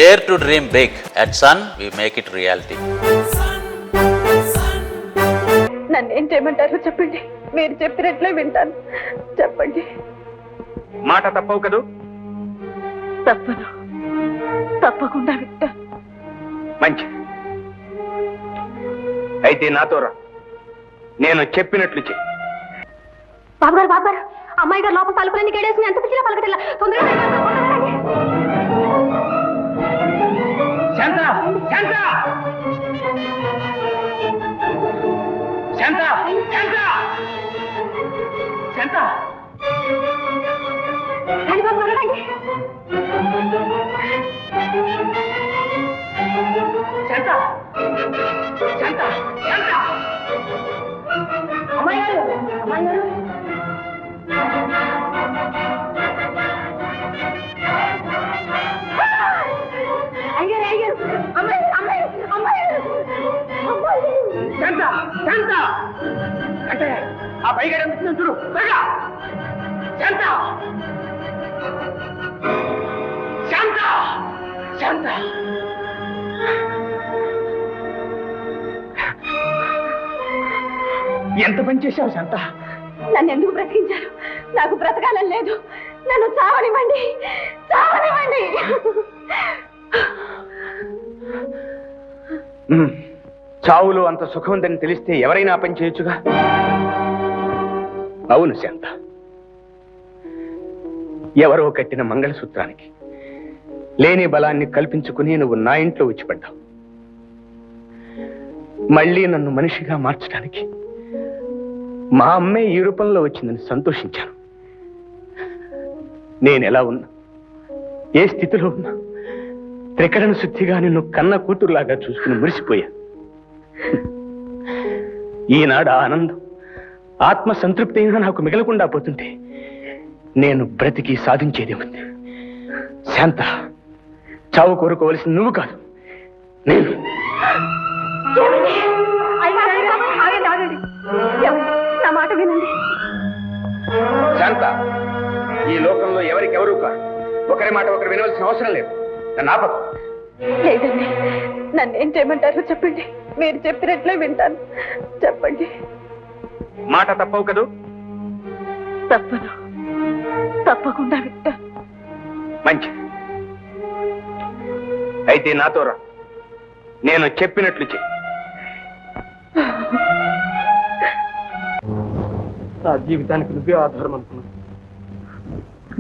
dare to dream big. At Sun, we make it reality. నన్ను ఏం చేయమంటారో చెప్పండి, మీరు చెప్పినట్లే వింటాను. చెప్పండి. మాట తప్పవు కదూ? తప్పను, తప్పకుండా వింటాను. మంచి అయితే నాతో రా, నేను చెప్పినట్లు చెయ్యి. బాబు గారు, అమ్మాయి గారు లోపల తలుపులన్నీ గేడేసుకుని ఎంత పిచ్చిగా పలకటిలా తొందరగా శాంత శాంత శాంత శాంత శాంత శాంత శాంత శాంత అమ్మాయి గారు అయ్యారు అమ్మాయి శాంత శాంత అంటే ఆ పైగా చూడు త్వరగా. శాంత శాంత శాంత ఎంత పని చేశావు శాంత? నన్ను ఎందుకు బ్రతికించారు? నాకు బ్రతకాలని లేదు, నన్ను చావనివ్వండి, చావనివ్వండి. చావులో అంత సుఖం ఉందని తెలిస్తే ఎవరైనా పని చేయొచ్చుగా. అవును శాంత, ఎవరో కట్టిన మంగళసూత్రానికి లేని బలాన్ని కల్పించుకుని నువ్వు నా ఇంట్లో వచ్చిపడ్డావు. మళ్ళీ నన్ను మనిషిగా మార్చడానికి మా అమ్మే ఈ రూపంలో వచ్చిందని సంతోషించాను. నేనెలా ఉన్నా, ఏ స్థితిలో ఉన్నా త్రికరణ శుద్ధిగా నిన్ను కన్న కూతురులాగా చూసుకుని మురిసిపోయా. ఈనాడు ఆనందం, ఆత్మ సంతృప్తి అయినా నాకు మిగలకుండా పోతుంటే నేను బ్రతికి సాధించేది ఉంది. శాంత, చావు కోరుకోవలసింది నువ్వు కాదు, నేను. నా మాట వినండి. శాంత, ఈ లోకంలో ఎవరికెవరూ కాదు. ఒకరి మాట ఒకరు వినవలసిన అవసరం లేదు. నన్ను ఆపకు. లేదండి, నన్ను ఏం చేయమంటారో చెప్పండి, మీరు చెప్పినట్లే వింటాను. చెప్పండి. మాట తప్పవు కదూ? తప్పను, తప్పకుండా వింటాను. మంచి అయితే నాతో రా, నేను చెప్పినట్లు చెయ్యి. నా జీవితానికి నువ్వే ఆధారం అనుకున్నాను.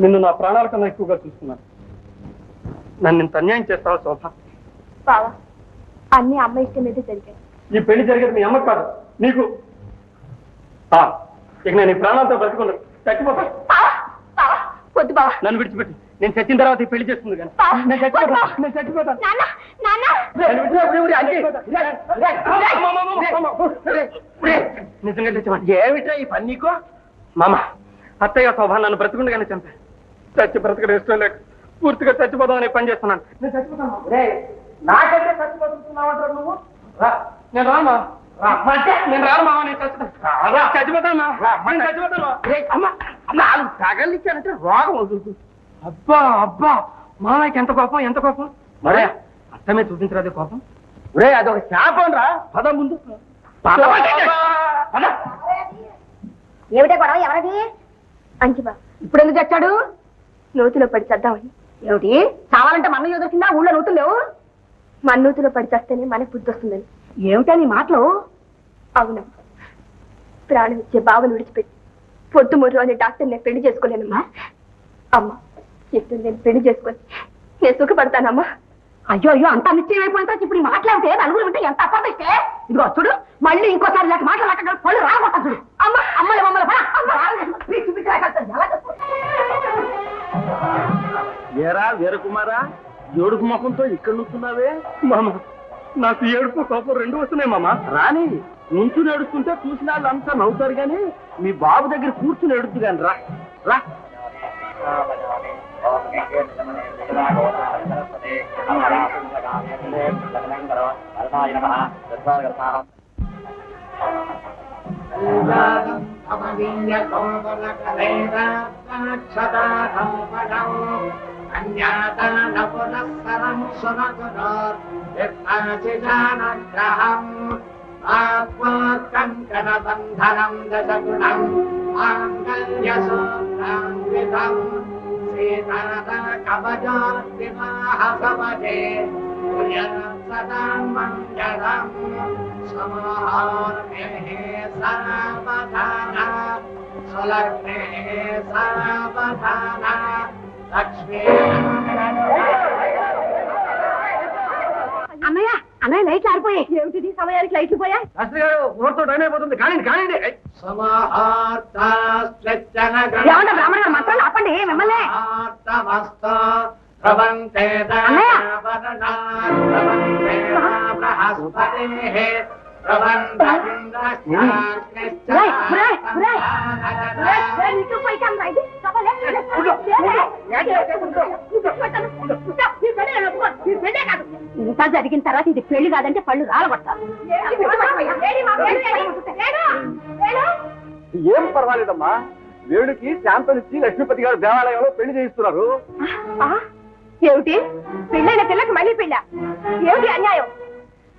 నిన్ను నా ప్రాణాల కన్నా ఎక్కువగా చూస్తున్నాను. నన్ను ఇంత అన్యాయం చేస్తావా శోభ? బావా, అన్ని అమ్మ ఇష్టం మీద జరిగాయి. ఈ పెళ్లి జరిగేది మీ అమ్మ కాదు, నీకు. ఇక నేను ఈ ప్రాణాలతో బ్రతుకున్నాను, చచ్చిపోతా. వద్దు బావా, నన్ను విడిచిపెట్టి. నేను చచ్చిన తర్వాత ఈ పెళ్లి చేస్తుంది కానీ నేను చచ్చిపోతాను. నిజంగా తెచ్చేవాడి ఏమిటా ఈ పని నీకు? మామ, అత్తయ్య శోభ నన్ను బ్రతుకుండగానే చంపాను. చచ్చి బ్రతకడం ఇష్టం లేక పూర్తిగా చచ్చిపోదామని పని చేస్తున్నాను. నేను చచ్చిపోతాను. నాకంటే చచ్చిపోతున్నావు నువ్వు. నేను రాను, నేను రాను మామ, నేను చచ్చిపోతాను. నాలుగు తగలిచ్చానంటే రోగం వదులుతుంది. అబ్బా అబ్బా, మామయ్యకి ఎంత కోపం, ఎంత కోపం. మరే అత్తమే చూపించరాదే కోపం. రే, అదొక శాపం రా. పద ముందు. ఏమిటే గొడవ, ఎవరది? అంకిబా ఇప్పుడు ఎందుకు చచ్చాడు? నూతిలో పడి చద్దామని. ఏమిటి చావాలంటే మన్న ఎదురుచిందా? ఊళ్ళో నూతులు లేవు. మన నూతిలో పడి చస్తేనే మనకు బుద్ధి వస్తుందని. ఏమిటా నీ మాటలు? అవునా, ప్రాణం ఇచ్చే బావను విడిచిపెట్టి పొద్దు ముర్రు అనే డాక్టర్ నేను పెళ్లి చేసుకోలేనమ్మా. అమ్మా, ఇప్పుడు నేను పెళ్లి చేసుకొని నేను సుఖపడతానమ్మా. అయ్యో అయ్యో, అంత నిశ్చయం అయిపోయిన ఇప్పుడు మాట్లాడితే నలుగురు ఉంటే ఎంత అప్పటిస్తే. ఇదిగో చూడు, మళ్ళీ ఇంకోసారి ఇలాంటి మాట్లాడక పళ్ళు రాగొట్టా చూడు. అమ్మ, అమ్మలే మమ్మల్ని ఏరా వీరకుమారా, ఏడుపు ముఖంతో ఇక్కడ నుంచున్నావే? మామ, నాకు ఏడుపు కోపం రెండు వస్తున్నాయి మామ. రాని నుంచుని ఏడుస్తుంటే చూసిన వాళ్ళు అంతా నవ్వుతారు కానీ మీ బాబు దగ్గర కూర్చుని ఏడుద్దు కానీ. రా రా. కన్యాదానపురస్సరం సురగుణోర్విప్రాచిజానగ్రహం ఆత్మోత్కంకణబంధనం దశగుణం మాంగళ్యసూత్రాన్వితం సీతారకవచోర్వివాహసమజే పుర్యసదాం మంగళం సమహార్మే సావధాన సులగ్నే సావధాన లక్ష్మీ అన్నయ్య అన్నయ్య లైట్లు ఆరిపోయాయి. ఏమిటిది సమయానికి లైట్లు పోయా? శాస్త్రి గారు ముహూర్తం టైం అయిపోతుంది. కానీ ఏమన్నా బ్రాహ్మణ గారు మంత్రాలు ఆపండి మిమ్మల్ని. ఇంత జరిగిన తర్వాత ఇది పెళ్లి కాదంటే పళ్ళు రాలగొడతారు. ఏం పర్వాలేదమ్మా, వేడుకి శాంతనిచ్చి లక్ష్మీపతి గారు దేవాలయంలో పెళ్లి చేయిస్తున్నారు. ఏమిటి పెళ్ళైన పిల్లకి మళ్ళీ పెళ్ళ? ఏమిటి అన్యాయం?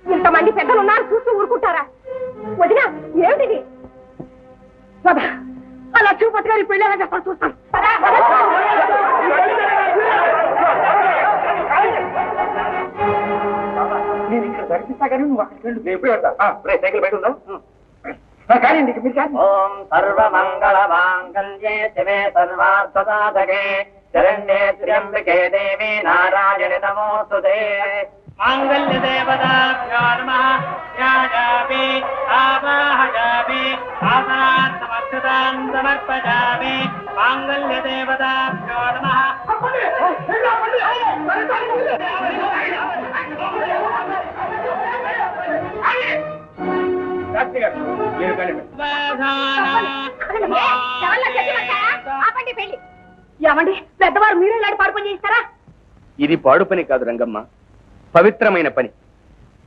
ఇంతమంది పెద్దలు ఉన్నారు చూస్తూ ఊరుకుంటారా? వదినా ఏమిటిది? ఆ లక్ష్మీపతి గారి పెళ్ళి ఎలా చెప్పాలి చూస్తాను. నేను ఇక్కడ దర్శిస్తా కానీ నువ్వు అక్కడికి వెళ్ళు. నేను ఎప్పుడు వెళ్తా? సైకిల్ బయట ఉందా? కానీ మీరు కానీ. ఓం సర్వమంగళ మాంగళ్యే శివే సర్వార్థసాధకే శరణ్యే త్ర్యంబకే దేవి నారాయణి నమోస్తుతే. మాంగళ్య దేవతాభ్యో నమః. ధ్యాయామి ఆవాహయామి ఆసనార్థమక్షతాం సమర్పయామి. మాంగళ్య దేవతాభ్యో నమః. ఏమండి పెద్దవారు మీరు ఇలాంటి పాడు పని చేస్తారా? ఇది పాడు పని కాదు రంగమ్మ, పవిత్రమైన పని.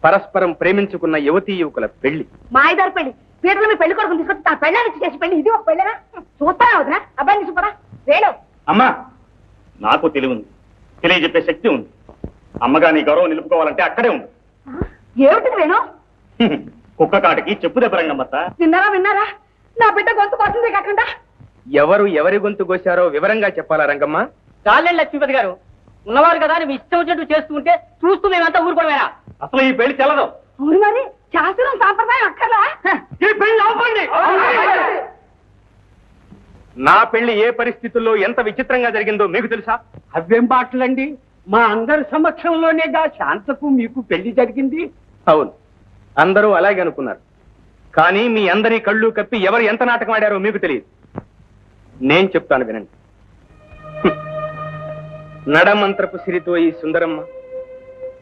పరస్పరం ప్రేమించుకున్న యువతీ యువకుల పెళ్లి. మాయదారు పెళ్లి. పీటలు మీ పెళ్లి కొడుకుని తీసుకొచ్చి తన పెళ్ళానికి చేసి పెళ్లి. ఇది ఒక పెళ్ళనా? చూస్తారా వదినా? అబ్బాయి తీసుకురా వేణు. అమ్మా, నాకు తెలివి ఉంది, తెలియజెప్పే శక్తి ఉంది. అమ్మగా నీ గౌరవం నిలుపుకోవాలంటే అక్కడే ఉంది. ఏమిటిది వేణు? కుక్క కాటికి చెప్పు దెబ్బ రంగమ్మత్త. విన్నారా? నా బిడ్డ గొంతు కోసిందే కాకుండా ఎవరు ఎవరి గొంతు కోశారో వివరంగా చెప్పాలా రంగమ్మ? చాలండి లక్ష్మీపతి గారు, ఉన్నవారు కదా అని మీ ఇష్టం వచ్చినట్టు చేస్తుంటే చూస్తూ మేమంతా ఊరుకోవడమేనా? అసలు ఈ పెళ్లి చెల్లదు. అవును మరి శాస్త్రం సాంప్రదాయం అక్కర్లా? ఈ పెళ్లి ఆపండి. నా పెళ్లి ఏ పరిస్థితుల్లో ఎంత విచిత్రంగా జరిగిందో మీకు తెలుసా? అవేం మాటలండి, మా అందరి సమక్షంలోనేగా శాంతకు మీకు పెళ్లి జరిగింది. అవును, అందరూ అలాగే అనుకున్నారు. కానీ మీ అందరి కళ్ళు కప్పి ఎవరు ఎంత నాటకం ఆడారో మీకు తెలియదు. నేను చెప్తాను వినండి. నడమంత్రపు సిరితో ఈ సుందరమ్మ,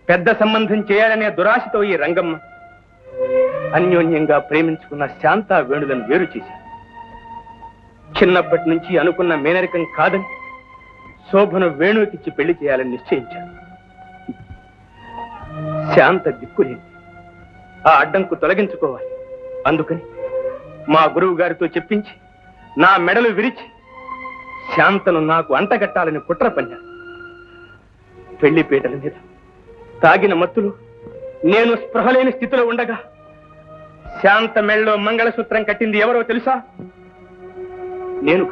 పెద్ద సంబంధం చేయాలనే దురాశతో ఈ రంగమ్మ అన్యోన్యంగా ప్రేమించుకున్న శాంత వేణులను వేరు చేశారు. చిన్నప్పటి నుంచి అనుకున్న మేనరికం కాదని శోభను వేణుకిచ్చి పెళ్లి చేయాలని నిశ్చయించారు. శాంత దిక్కులేంది, ఆ అడ్డంకు తొలగించుకోవాలి. అందుకని మా గురువు గారితో చెప్పించి నా మెడలు విరిచి శాంతను నాకు అంటగట్టాలని కుట్ర పన్నారు. పెళ్లి పీటల మీద తాగిన మత్తులు నేను స్పృహలేని స్థితిలో ఉండగా శాంత మెళ్ళలో మంగళసూత్రం కట్టింది ఎవరో తెలుసా? నేను.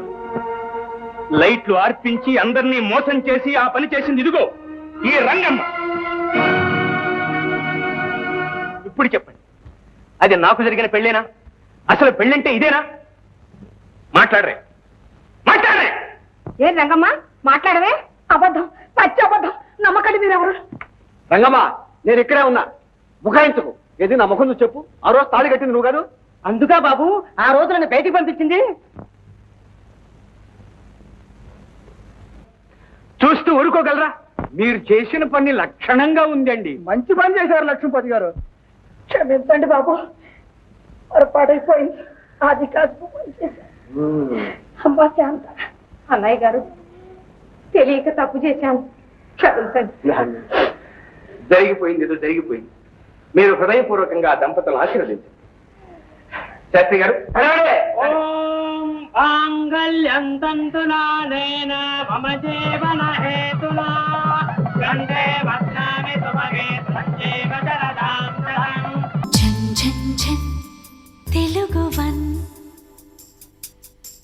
లైట్లు ఆర్పించి అందరినీ మోసం చేసి ఆ పని చేసింది ఇదిగో ఈ రంగమ్మ. ఇప్పుడు చెప్పండి, అది నాకు జరిగిన పెళ్ళేనా? అసలు పెళ్ళంటే ఇదేనా? మాట్లాడరే. ఏం రంగమ్మ మాట్లాడవే? అబద్ధం, పచ్చి అబద్ధం. నమ్మకండి మీరెవరు? రంగమ్మ, నేను ఇక్కడే ఉన్నా, ముఖాయించుకు. ఏది నా ముఖం నువ్వు చెప్పు. ఆ రోజు తాళి కట్టింది నువ్వు కాదు? అందుకా బాబు ఆ రోజు నన్ను బయటికి పంపించింది. చూస్తూ ఊరుకోగలరా? మీరు చేసిన పని లక్షణంగా ఉందండి. మంచి పని చేశారు లక్ష్మీపతి గారు. క్షమించండి బాబు, పొరపాటైపోయింది. అది కాదు అమ్మా శాంత. అన్నయ్య గారు, తెలియక తప్పు చేశాను, క్షమించండి. జరిగిపోయింది ఏదో జరిగిపోయింది. మీరు హృదయపూర్వకంగా ఆ దంపతులను ఆశీర్వదించండి. శాస్త్రి గారు, ఓం మాంగళ్యం తంతునా నేన మమ జీవన హేతునా ఝన్ ఝన్ ఝన్ తెలుగు వన్